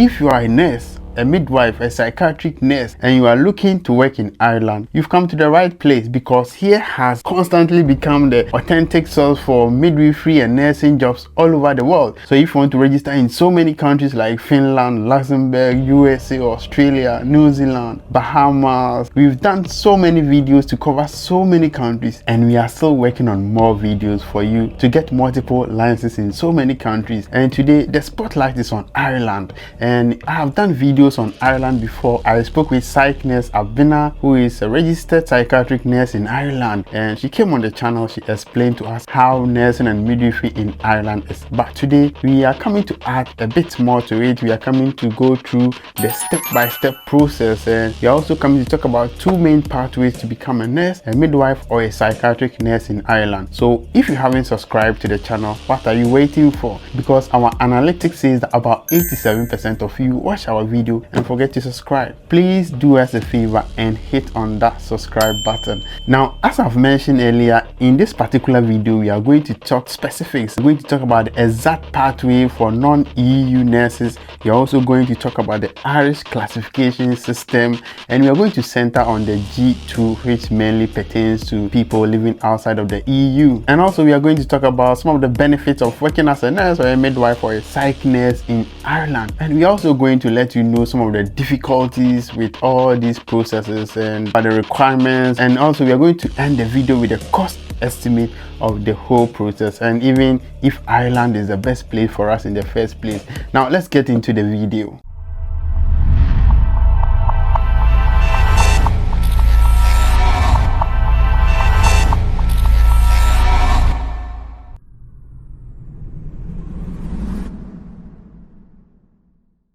If you are a nurse, a midwife, a psychiatric nurse, and you are looking to work in Ireland, you've come to the right place, because here has constantly become the authentic source for midwifery and nursing jobs all over the world. So if you want to register in so many countries like Finland, Luxembourg, USA, Australia, New Zealand, Bahamas, we've done so many videos to cover so many countries, and we are still working on more videos for you to get multiple licenses in so many countries. And today the spotlight is on Ireland, and I have done videos on Ireland before. I spoke with psych nurse Abina, who is a registered psychiatric nurse in Ireland, and she came on the channel. She explained to us how nursing and midwifery in Ireland is. But today we are coming to add a bit more to it. We are coming to go through the step-by-step process, and we are also coming to talk about two main pathways to become a nurse, a midwife, or a psychiatric nurse in Ireland. So if you haven't subscribed to the channel, what are you waiting for? Because our analytics says that about 87% of you watch our video and forget to subscribe. Please do us a favor and hit on that subscribe button. Now, as I've mentioned earlier, in this particular video we are going to talk specifics. We're going to talk about the exact pathway for non-EU nurses. We're also going to talk about the Irish classification system, and we are going to center on the G2, which mainly pertains to people living outside of the EU. And also we are going to talk about some of the benefits of working as a nurse or a midwife or a psych nurse in Ireland. And we're also going to let you know some of the difficulties with all these processes and the requirements, and also we are going to end the video with a cost estimate of the whole process, and even if Ireland is the best place for us in the first place. Now let's get into the video.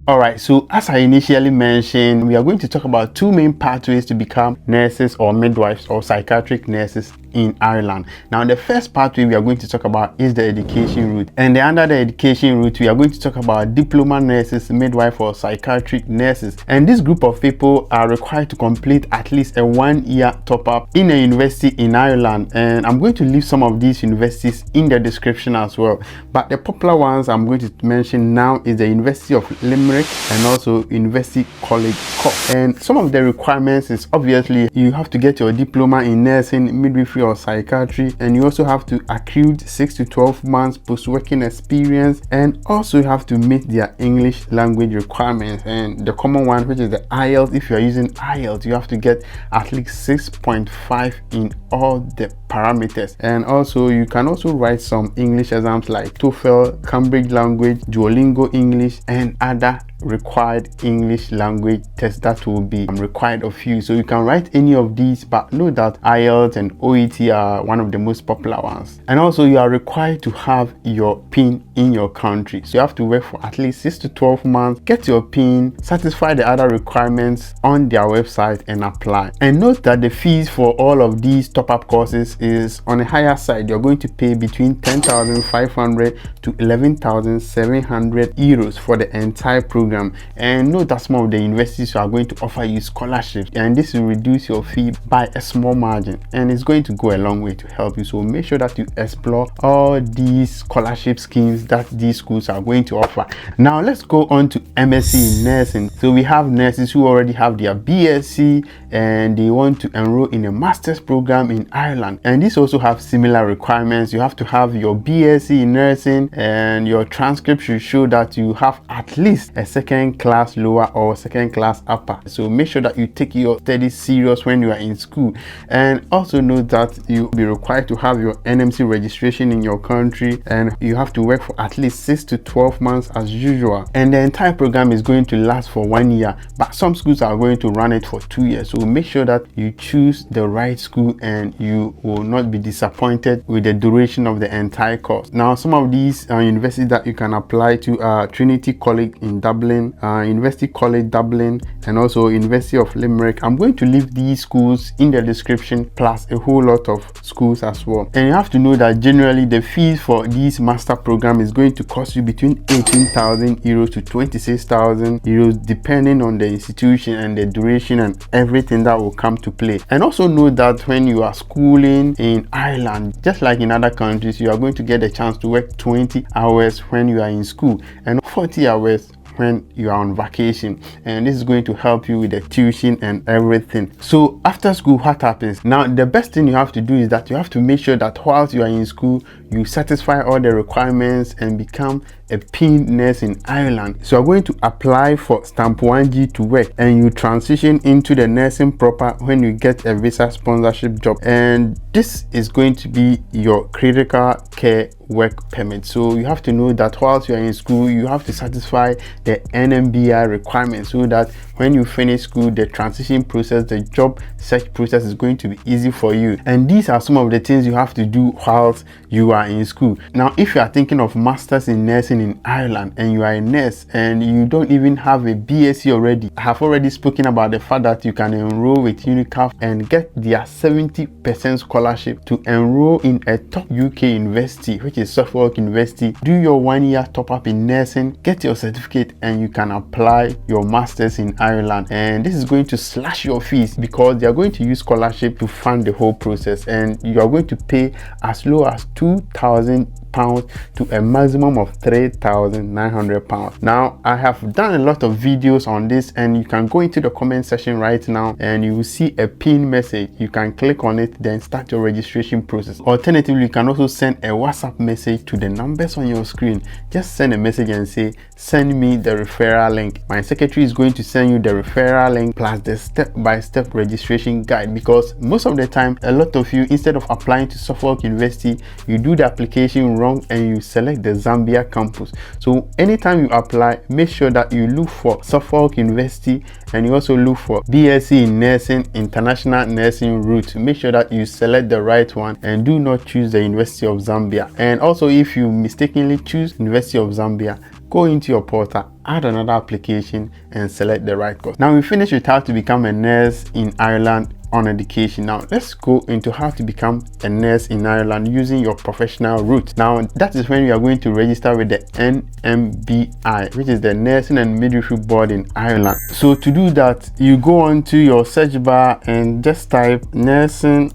Alright, so as I initially mentioned, we are going to talk about two main pathways to become nurses or midwives or psychiatric nurses in Ireland. Now, the first pathway we are going to talk about is the education route, and under the education route we are going to talk about diploma nurses, midwife, or psychiatric nurses. And this group of people are required to complete at least a 1-year top-up in a university in Ireland, and I'm going to leave some of these universities in the description as well. But the popular ones I'm going to mention now is the University of Limerick and also University College Cork. And some of the requirements is obviously you have to get your diploma in nursing, midwifery, or psychiatry, and you also have to accrue 6 to 12 months post-working experience, and also you have to meet their English language requirements. And the common one, which is the IELTS, if you are using IELTS, you have to get at least 6.5 in all the parameters. And also you can also write some English exams like TOEFL, Cambridge Language, Duolingo English, and other required English language tests that will be required of you. So you can write any of these, but know that IELTS and OET are one of the most popular ones. And also you are required to have your PIN in your country, so you have to work for at least 6 to 12 months, get your PIN, satisfy the other requirements on their website, and apply. And note that the fees for all of these top-up courses is on a higher side. You're going to pay between 10,500 to 11,700 euros for the entire program. And note that some of the universities are going to offer you scholarships, and this will reduce your fee by a small margin, and it's going to go a long way to help you. So make sure that you explore all these scholarship schemes that these schools are going to offer. Now let's go on to MSc Nursing. So we have nurses who already have their BSc and they want to enroll in a master's program in Ireland, and these also have similar requirements. You have to have your BSc in nursing, and your transcript should show that you have at least a second class lower or second class upper. So make sure that you take your studies serious when you are in school. And also note that you'll be required to have your NMC registration in your country, and you have to work for at least 6 to 12 months as usual. And the entire program is going to last for 1 year, but some schools are going to run it for 2 years. So make sure that you choose the right school and you will not be disappointed with the duration of the entire course. Now, some of these universities that you can apply to are Trinity College in Dublin, University College Dublin, and also University of Limerick. I'm going to leave these schools in the description, plus a whole lot of schools as well. And you have to know that generally the fees for this master program is going to cost you between 18,000 euros to 26,000 euros, depending on the institution and the duration and everything that will come to play. And also know that when you are schooling in Ireland, just like in other countries, you are going to get a chance to work 20 hours when you are in school and 40 hours when you are on vacation, and this is going to help you with the tuition and everything. So after school, what happens? Now the best thing you have to do is that you have to make sure that whilst you are in school, you satisfy all the requirements and become a PIN nurse in Ireland. So you're going to apply for stamp 1G to work, and you transition into the nursing proper when you get a visa sponsorship job, and this is going to be your critical care work permit. So you have to know that whilst you are in school, you have to satisfy the NMBI requirements, so that when you finish school, the transition process, the job search process is going to be easy for you. And these are some of the things you have to do whilst you are in school. Now if you are thinking of masters in nursing in Ireland and you are a nurse and you don't even have a BSc already, I have already spoken about the fact that you can enroll with UNICAF and get their 70% scholarship to enroll in a top UK university, which is Suffolk University. Do your 1 year top-up in nursing, get your certificate, and you can apply your masters in Ireland. And this is going to slash your fees because they are going to use scholarship to fund the whole process, and you are going to pay as low as £2,000 to a maximum of £3,900. Now I have done a lot of videos on this, and you can go into the comment section right now and you will see a pin message. You can click on it, then start your registration process. Alternatively, you can also send a WhatsApp message to the numbers on your screen. Just send a message and say, send me the referral link. My secretary is going to send you the referral link plus the step-by-step registration guide, because most of the time a lot of you, instead of applying to Suffolk University, you do the application wrong and you select the Zambia campus. So anytime you apply, make sure that you look for Suffolk University, and you also look for BSc in Nursing, International Nursing route. Make sure that you select the right one and do not choose the University of Zambia. And also, if you mistakenly choose University of Zambia, go into your portal, add another application and select the right course. Now we finished with how to become a nurse in Ireland on education. Now let's go into how to become a nurse in Ireland using your professional route. Now that is when you are going to register with the NMBI, which is the Nursing and Midwifery Board in Ireland. So to do that, you go onto your search bar and just type nursing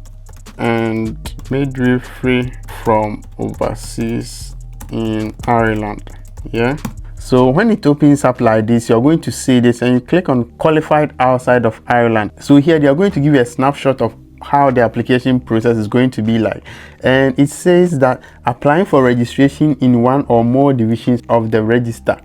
and midwifery from overseas in Ireland. Yeah, so when it opens up like this, you're going to see this and you click on qualified outside of Ireland. So here they are going to give you a snapshot of how the application process is going to be like, and it says that applying for registration in one or more divisions of the register.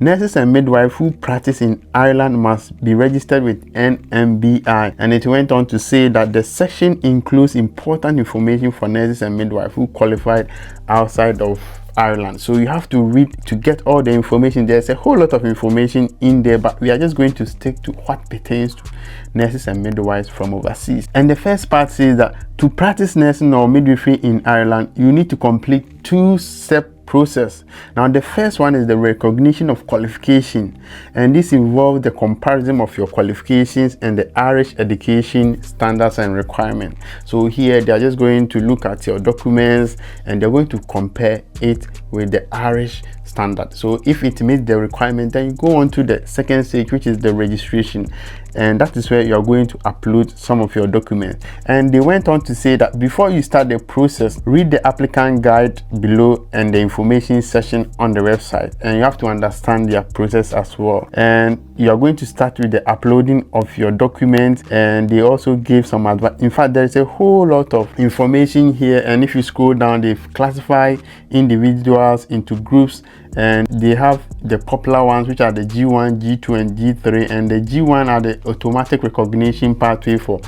Nurses and midwives who practice in Ireland must be registered with NMBI. And it went on to say that the section includes important information for nurses and midwives who qualified outside of Ireland. So you have to read to get all the information. There's a whole lot of information in there, but we are just going to stick to what pertains to nurses and midwives from overseas. And the first part says that to practice nursing or midwifery in Ireland, you need to complete two-step process. Now the first one is the recognition of qualification, and this involves the comparison of your qualifications and the Irish education standards and requirements. So here they are just going to look at your documents and they're going to compare it with the Irish standard. So if it meets the requirement, then you go on to the second stage, which is the registration, and that is where you are going to upload some of your documents. And they went on to say that before you start the process, read the applicant guide below and the information section on the website, and you have to understand their process as well. And you are going to start with the uploading of your documents, and they also gave some advice. In fact, there is a whole lot of information here, and if you scroll down, they've classified individuals into groups, and they have the popular ones, which are the G1, G2 and G3, and the G1 are the automatic recognition pathway for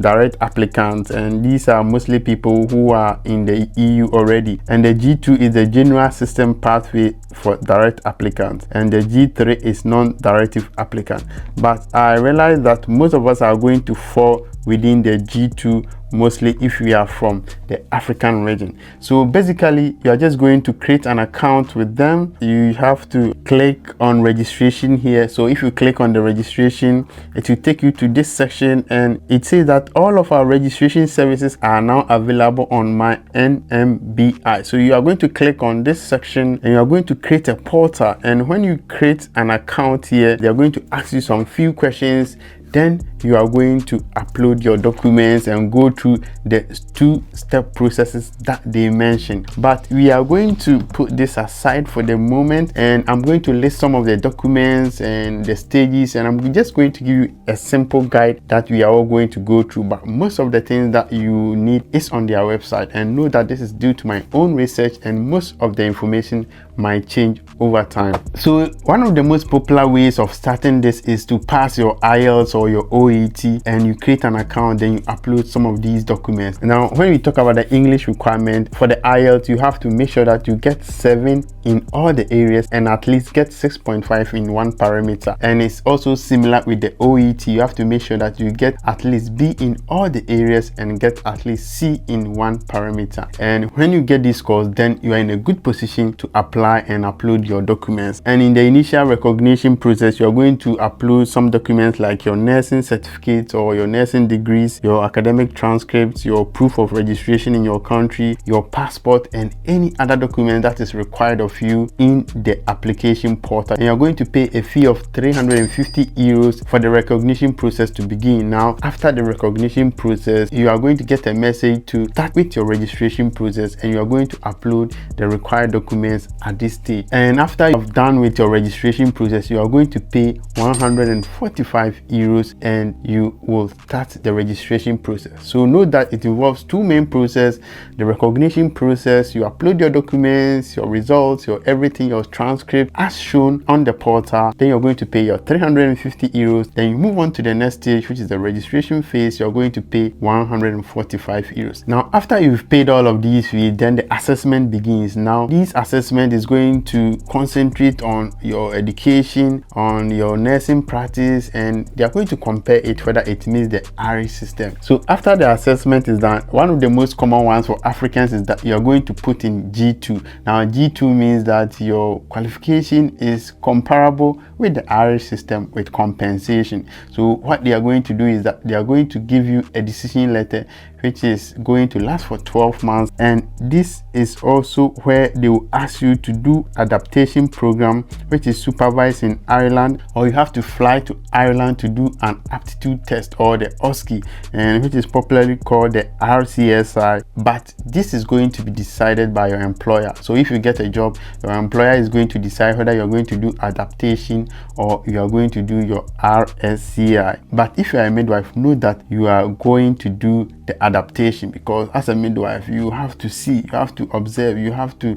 direct applicants, and these are mostly people who are in the EU already, and the G2 is the general system pathway for direct applicants, and the G3 is non-directive applicant. But I realize that most of us are going to fall within the G2, mostly if we are from the African region. So basically you are just going to create an account with them. You have to click on registration here. So if you click on the registration, it will take you to this section, and it says that all of our registration services are now available on my NMBI. So you are going to click on this section and you are going to create a portal, and when you create an account here, they are going to ask you some few questions, then you are going to upload your documents and go through the two-step processes that they mentioned. But we are going to put this aside for the moment, and I'm going to list some of the documents and the stages, and I'm just going to give you a simple guide that we are all going to go through. But most of the things that you need is on their website, and know that this is due to my own research, and most of the information might change over time. So one of the most popular ways of starting this is to pass your IELTS or your OET, and you create an account, then you upload some of these documents. Now when we talk about the English requirement for the IELTS, you have to make sure that you get 7 in all the areas and at least get 6.5 in one parameter. And it's also similar with the OET. You have to make sure that you get at least B in all the areas and get at least C in one parameter. And when you get these scores, then you are in a good position to apply and upload your documents. And in the initial recognition process, you are going to upload some documents like your nursing certificates or your nursing degrees, your academic transcripts, your proof of registration in your country, your passport, and any other document that is required of you in the application portal. And you're going to pay a fee of 350 euros for the recognition process to begin. Now after the recognition process, you are going to get a message to start with your registration process, and you are going to upload the required documents at this stage. And after you've done with your registration process, you are going to pay 145 euros and you will start the registration process. So note that it involves two main processes. The recognition process, you upload your documents, your results, your everything, your transcript as shown on the portal. Then you're going to pay your 350 euros. Then you move on to the next stage, which is the registration phase. You're going to pay 145 euros. Now after you've paid all of these fees, then the assessment begins. Now this assessment is going to concentrate on your education, on your nursing practice, and they are going to compare it whether it meets the Irish system. So after the assessment is done, one of the most common ones for Africans is that you're going to put in G2. Now G2 means that your qualification is comparable with the Irish system with compensation. So what they are going to do is that they are going to give you a decision letter which is going to last for 12 months, and this is also where they will ask you to do adaptation program which is supervised in Ireland, or you have to fly to Ireland to do an aptitude test or the OSCE, and which is popularly called the RCSI. But this is going to be decided by your employer. So if you get a job, your employer is going to decide whether you're going to do adaptation or you are going to do your RSCI. But if you are a midwife, know that you are going to do the adaptation, because as a midwife you have to see, you have to observe, you have to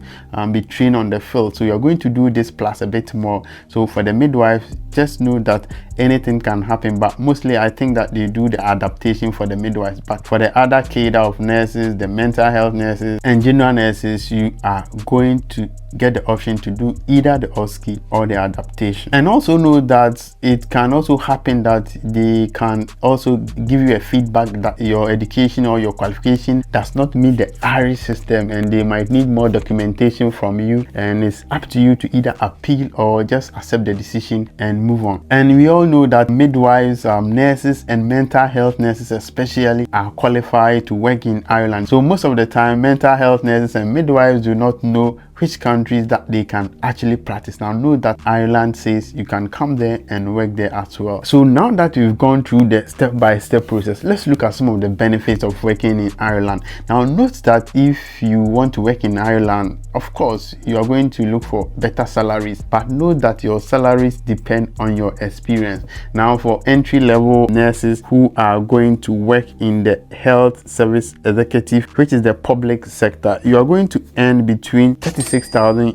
be trained on the field. So you're going to do this plus a bit more. So for the midwives, just know that anything can happen, but mostly I think that they do the adaptation for the midwives. But for the other cadre of nurses, the mental health nurses and general nurses, you are going to get the option to do either the OSCE or the adaptation. And also know that it can also happen that they can also give you a feedback that your education or your qualification does not meet the Irish system, and they might need more documentation from you, and it's up to you to either appeal or just accept the decision and move on. And we all know that midwives, nurses and mental health nurses especially are qualified to work in Ireland. So most of the time mental health nurses and midwives do not know which countries that they can actually practice. Now know that Ireland says you can come there and work there as well. So now that we've gone through the step-by-step process, let's look at some of the benefits of working in Ireland. Now note that if you want to work in Ireland, of course you are going to look for better salaries, but note that your salaries depend on your experience. Now for entry-level nurses who are going to work in the health service executive, which is the public sector, you are going to earn between 36,000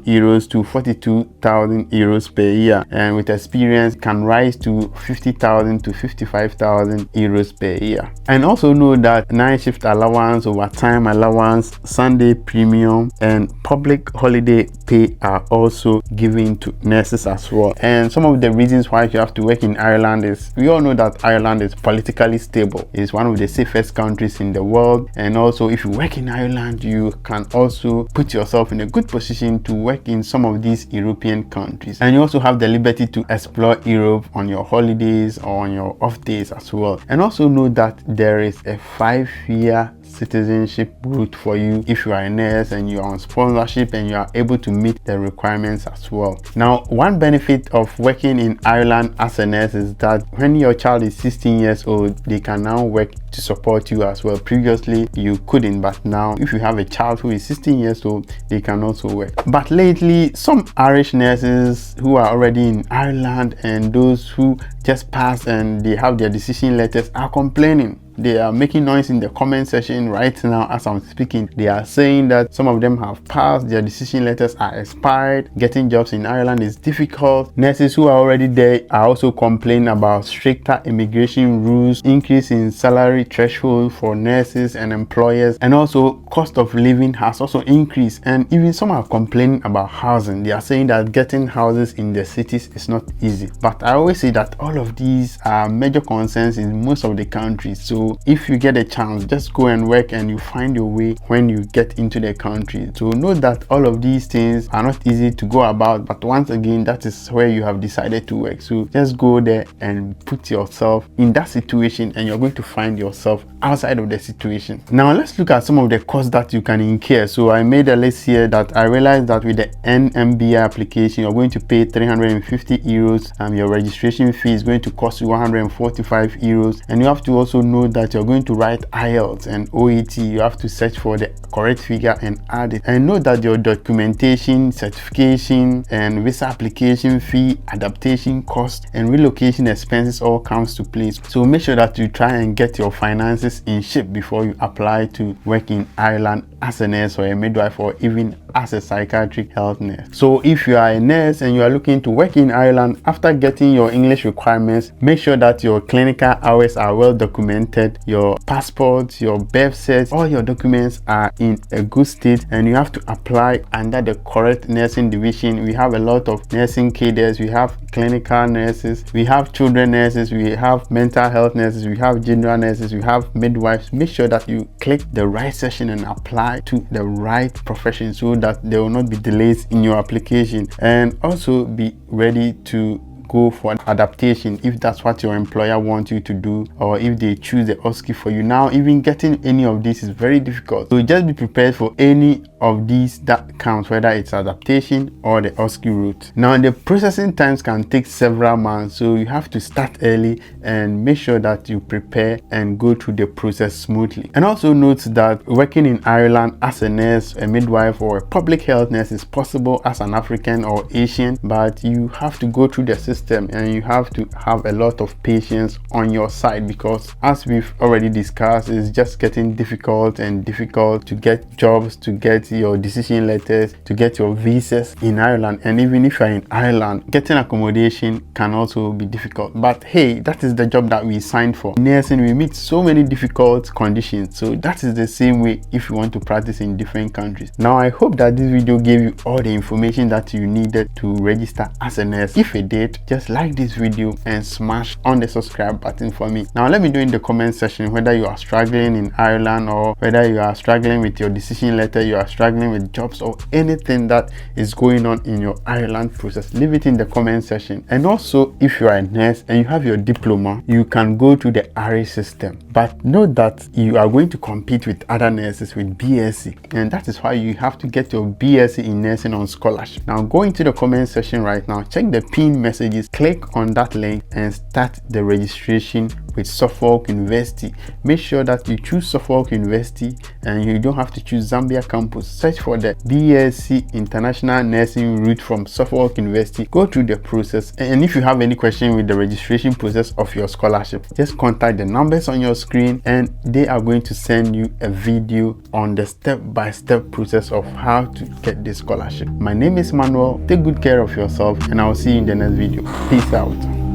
euros to 42,000 euros per year, and with experience can rise to 50,000 to 55,000 euros per year. And also know that night shift allowance, overtime allowance, Sunday premium and public holiday pay are also given to nurses as well. And some of the reasons why you have to work in Ireland is, we all know that Ireland is politically stable. It's one of the safest countries in the world, and also if you work in Ireland, you can also put yourself in a good position to work in some of these European countries, and you also have the liberty to explore Europe on your holidays or on your off days as well. And also know that there is a 5-year citizenship route for you if you are a nurse and you are on sponsorship and you are able to meet the requirements as well. Now, one benefit of working in Ireland as a nurse is that when your child is 16 years old, they can now work to support you as well. Previously you couldn't, but now if you have a child who is 16 years old, they can also work. But lately, some Irish nurses who are already in Ireland and those who just passed and they have their decision letters are complaining. They are making noise in the comment section right now as I'm speaking. They are saying that some of them have passed, their decision letters are expired, getting jobs in Ireland is difficult. Nurses who are already there are also complaining about stricter immigration rules, increase in salary threshold for nurses and employers, and also cost of living has also increased. And even some are complaining about housing. They are saying that getting houses in the cities is not easy. But I always say that all of these are major concerns in most of the countries. So if you get a chance, just go and work and you find your way when you get into the country. So know that all of these things are not easy to go about, but once again, that is where you have decided to work. So just go there and put yourself in that situation and you're going to find yourself outside of the situation. Now let's look at some of the costs that you can incur. So I made a list here that I realized that with the NMBI application, you're going to pay 350 euros. Your registration fee is going to cost you 145 euros. And you have to also know that you're going to write IELTS and OET. You have to search for the correct figure and add it. And know that your documentation, certification, and visa application fee, adaptation cost, and relocation expenses all comes to place. So make sure that you try and get your finances in shape before you apply to work in Ireland as a nurse or a midwife or even as a psychiatric health nurse. So if you are a nurse and you are looking to work in Ireland, after getting your English requirements, make sure that your clinical hours are well documented, your passport, your birth cert, all your documents are in a good state, and you have to apply under the correct nursing division. We have a lot of nursing cadres, we have clinical nurses, we have children nurses, we have mental health nurses, we have general nurses, we have midwives. Make sure that you click the right section and apply to the right profession so that there will not be delays in your application. And also be ready to go for an adaptation if that's what your employer wants you to do, or if they choose the OSCE for you. Now, even getting any of this is very difficult, so just be prepared for any of these that counts, whether it's adaptation or the OSCE route. Now, the processing times can take several months, so you have to start early and make sure that you prepare and go through the process smoothly. And also note that working in Ireland as a nurse, a midwife, or a public health nurse is possible as an African or Asian, but you have to go through the system and you have to have a lot of patience on your side, because as we've already discussed, it's just getting difficult to get jobs, to get your decision letters, to get your visas in Ireland. And even if you're in Ireland, getting accommodation can also be difficult. But hey, that is the job that we signed for. In nursing, we meet so many difficult conditions, so that is the same way if you want to practice in different countries. Now, I hope that this video gave you all the information that you needed to register as a nurse. If it did, just like this video and smash on the subscribe button for me. Now let me know in the comment section whether you are struggling in Ireland, or whether you are struggling with your decision letter, you are struggling with jobs, or anything that is going on in your Ireland process. Leave it in the comment section. And also, if you are a nurse and you have your diploma, you can go to the Irish system, but know that you are going to compete with other nurses with BSc, and that is why you have to get your BSc in nursing on scholarship. Now go into the comment section right now, check the pinned messages, click on that link and start the registration with Suffolk University. Make sure that you choose Suffolk University and you don't have to choose Zambia campus. Search for the BSc International Nursing route from Suffolk University. Go through the process, and if you have any question with the registration process of your scholarship, just contact the numbers on your screen and they are going to send you a video on the step-by-step process of how to get this scholarship. My name is Manuel. Take good care of yourself and I'll see you in the next video. Peace out.